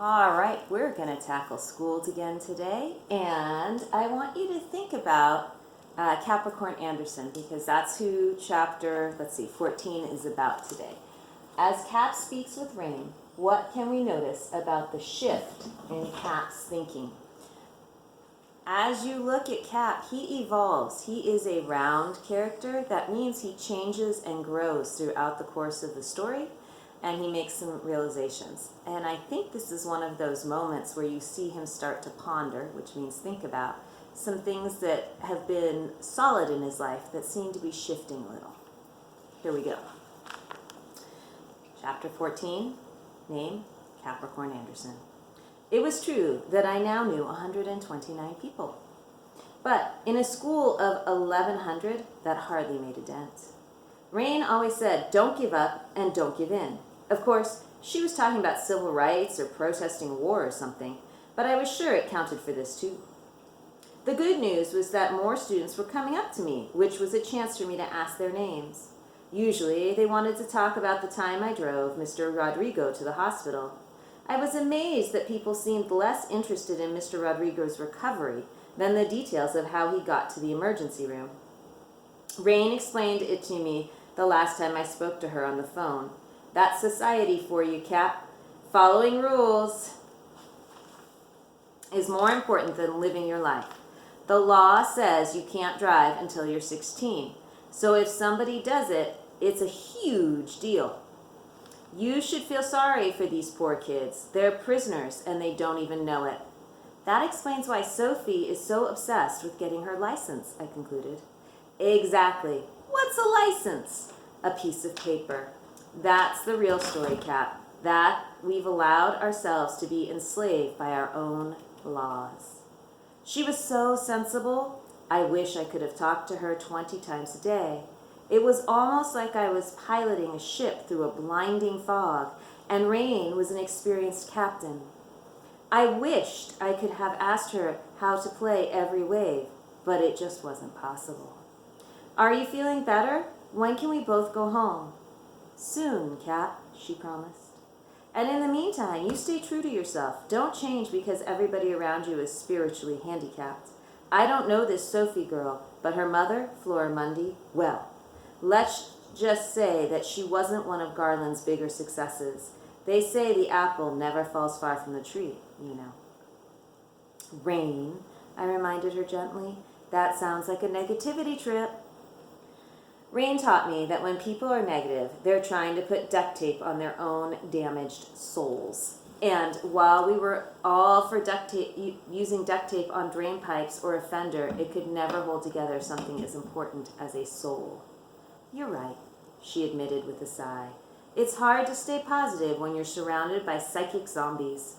All right, we're going to tackle schools again today, and I want you to think about Capricorn Anderson because that's who chapter, 14 is about today. As Cap speaks with Rain, what can we notice about the shift in Cap's thinking? As you look at Cap, he evolves. He is a round character. That means he changes and grows throughout the course of the story, and he makes some realizations. And I think this is one of those moments where you see him start to ponder, which means think about, some things that have been solid in his life that seem to be shifting a little. Here we go. Chapter 14, name Capricorn Anderson. It was true that I now knew 129 people. But in a school of 1,100, that hardly made a dent. Rain always said, don't give up and don't give in. Of course, she was talking about civil rights or protesting war or something, but I was sure it counted for this too. The good news was that more students were coming up to me, which was a chance for me to ask their names. Usually, they wanted to talk about the time I drove Mr. Rodrigo to the hospital. I was amazed that people seemed less interested in Mr. Rodrigo's recovery than the details of how he got to the emergency room. Rain explained it to me the last time I spoke to her on the phone. That's society for you, Cap. Following rules is more important than living your life. The law says you can't drive until you're 16. So if somebody does it, it's a huge deal. You should feel sorry for these poor kids. They're prisoners and they don't even know it. That explains why Sophie is so obsessed with getting her license, I concluded. Exactly. What's a license? A piece of paper. That's the real story, Cap. That we've allowed ourselves to be enslaved by our own laws. She was so sensible. I wish I could have talked to her 20 times a day. It was almost like I was piloting a ship through a blinding fog, and Rain was an experienced captain. I wished I could have asked her how to play every wave, but it just wasn't possible. Are you feeling better? When can we both go home? Soon, Cap, she promised. And in the meantime, you stay true to yourself. Don't change because everybody around you is spiritually handicapped. I don't know this Sophie girl, but her mother, Flora Mundy, well, let's just say that she wasn't one of Garland's bigger successes. They say the apple never falls far from the tree, you know. Rain, I reminded her gently. That sounds like a negativity trip. Rain taught me that when people are negative, they're trying to put duct tape on their own damaged souls. And while we were all for using duct tape on drain pipes or a fender, it could never hold together something as important as a soul. You're right, she admitted with a sigh. It's hard to stay positive when you're surrounded by psychic zombies.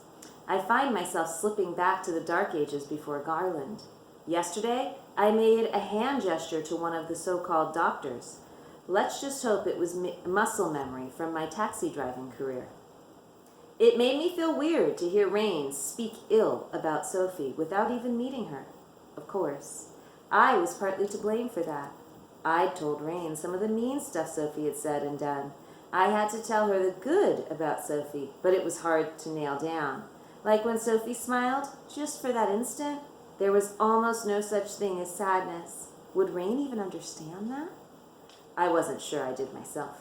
I find myself slipping back to the dark ages before Garland. Yesterday, I made a hand gesture to one of the so-called doctors. Let's just hope it was muscle memory from my taxi driving career. It made me feel weird to hear Rain speak ill about Sophie without even meeting her. Of course, I was partly to blame for that. I'd told Rain some of the mean stuff Sophie had said and done. I had to tell her the good about Sophie, but it was hard to nail down. Like when Sophie smiled, just for that instant, there was almost no such thing as sadness. Would Rain even understand that? I wasn't sure I did myself.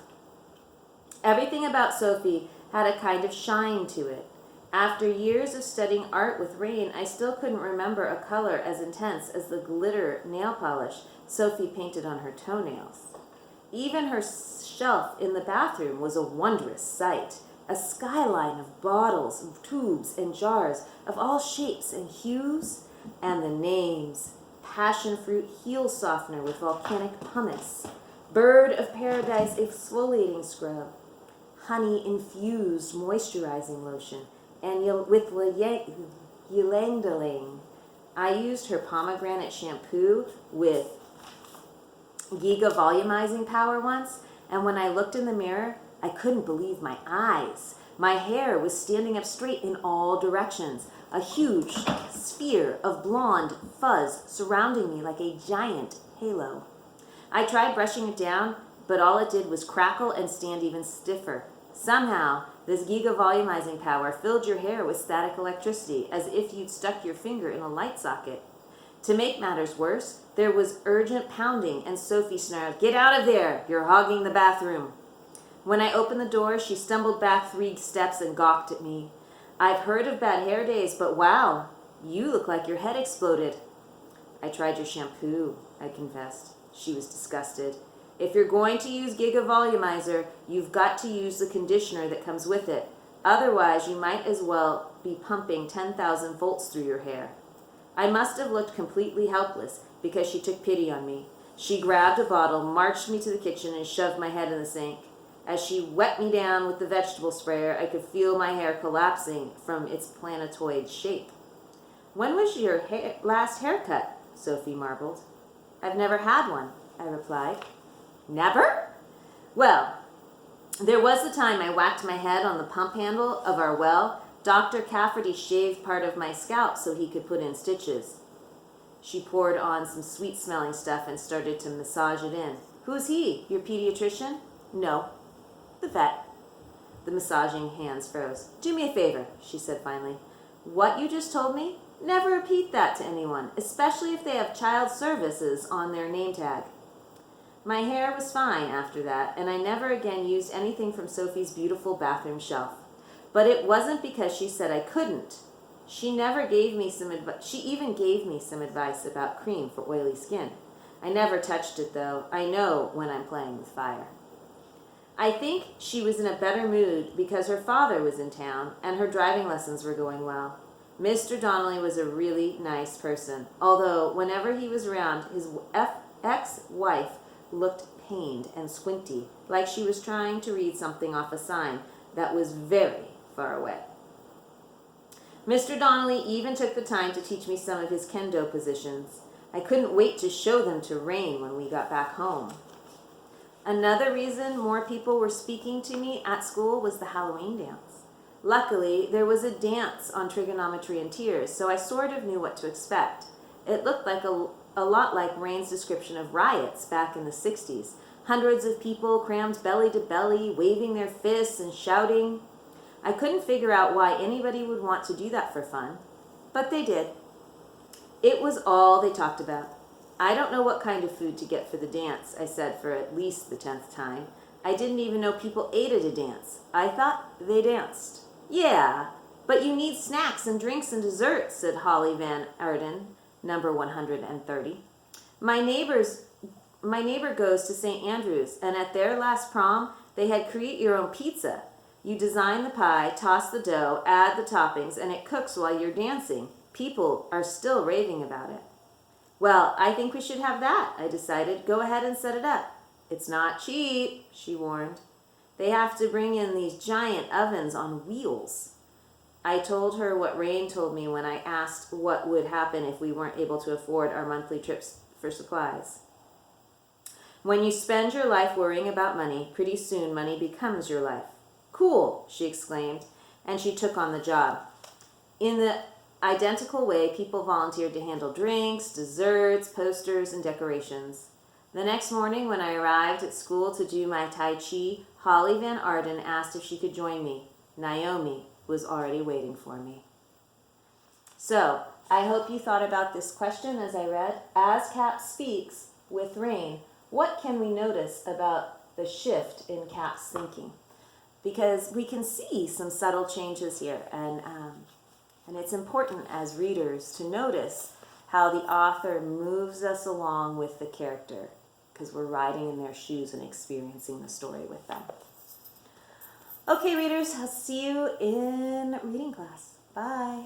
Everything about Sophie had a kind of shine to it. After years of studying art with Rain, I still couldn't remember a color as intense as the glitter nail polish Sophie painted on her toenails. Even her shelf in the bathroom was a wondrous sight, a skyline of bottles, and tubes, and jars of all shapes and hues, and the names: passion fruit heel softener with volcanic pumice, bird of paradise exfoliating scrub, honey infused moisturizing lotion, and with ylang-ylang. I used her pomegranate shampoo with Giga volumizing power once, and when I looked in the mirror, I couldn't believe my eyes. My hair was standing up straight in all directions, a huge sphere of blonde fuzz surrounding me like a giant halo. I tried brushing it down, but all it did was crackle and stand even stiffer. Somehow, This gigavolumizing power filled your hair with static electricity, as if you'd stuck your finger in a light socket. To make matters worse, there was urgent pounding, and Sophie snarled, "Get out of there! You're hogging the bathroom." When I opened the door, she stumbled back 3 steps and gawked at me. "I've heard of bad hair days, but wow, you look like your head exploded." "I tried your shampoo," I confessed. She was disgusted. "If you're going to use Gigavolumizer, you've got to use the conditioner that comes with it. Otherwise, you might as well be pumping 10,000 volts through your hair." I must have looked completely helpless because she took pity on me. She grabbed a bottle, marched me to the kitchen, and shoved my head in the sink. As she wet me down with the vegetable sprayer, I could feel my hair collapsing from its planetoid shape. "When was your last haircut?" Sophie marveled. "I've never had one," I replied. "Never?" "Well, there was the time I whacked my head on the pump handle of our well. Dr. Cafferty shaved part of my scalp so he could put in stitches." She poured on some sweet-smelling stuff and started to massage it in. "Who's he? Your pediatrician?" "No, the vet." The massaging hands froze. "Do me a favor," she said finally. "What you just told me? Never repeat that to anyone, especially if they have child services on their name tag." My hair was fine after that, and I never again used anything from Sophie's beautiful bathroom shelf. But it wasn't because she said I couldn't. She even gave me some advice about cream for oily skin. I never touched it, though. I know when I'm playing with fire. I think she was in a better mood because her father was in town and her driving lessons were going well. Mr. Donnelly was a really nice person, although whenever he was around, his ex-wife looked pained and squinty, like she was trying to read something off a sign that was very far away. Mr. Donnelly even took the time to teach me some of his kendo positions. I couldn't wait to show them to Rain when we got back home. Another reason more people were speaking to me at school was the Halloween dance. Luckily, there was a dance on Trigonometry and Tears, so I sort of knew what to expect. It looked like a lot like Rain's description of riots back in the 60s. Hundreds of people crammed belly to belly, waving their fists and shouting. I couldn't figure out why anybody would want to do that for fun, but they did. It was all they talked about. "I don't know what kind of food to get for the dance," I said for at least the 10th time. I didn't even know people ate at a dance. I thought they danced. "Yeah, but you need snacks and drinks and desserts," said Holly Van Arden, number 130. My neighbor goes to St. Andrews, and at their last prom, they had create your own pizza. You design the pie, toss the dough, add the toppings, and it cooks while you're dancing. People are still raving about it. "Well, I think we should have that," I decided. "Go ahead and set it up." "It's not cheap," she warned. "They have to bring in these giant ovens on wheels." I told her what Rain told me when I asked what would happen if we weren't able to afford our monthly trips for supplies. "When you spend your life worrying about money, pretty soon money becomes your life." "Cool," she exclaimed, and she took on the job. In the identical way, people volunteered to handle drinks, desserts, posters, and decorations. The next morning, when I arrived at school to do my Tai Chi, Holly Van Arden asked if she could join me. Naomi was already waiting for me. So, I hope you thought about this question as I read. As Cap speaks with Rain, what can we notice about the shift in Cap's thinking? Because we can see some subtle changes here, and it's important as readers to notice how the author moves us along with the character, because we're riding in their shoes and experiencing the story with them. Okay, readers, I'll see you in reading class. Bye.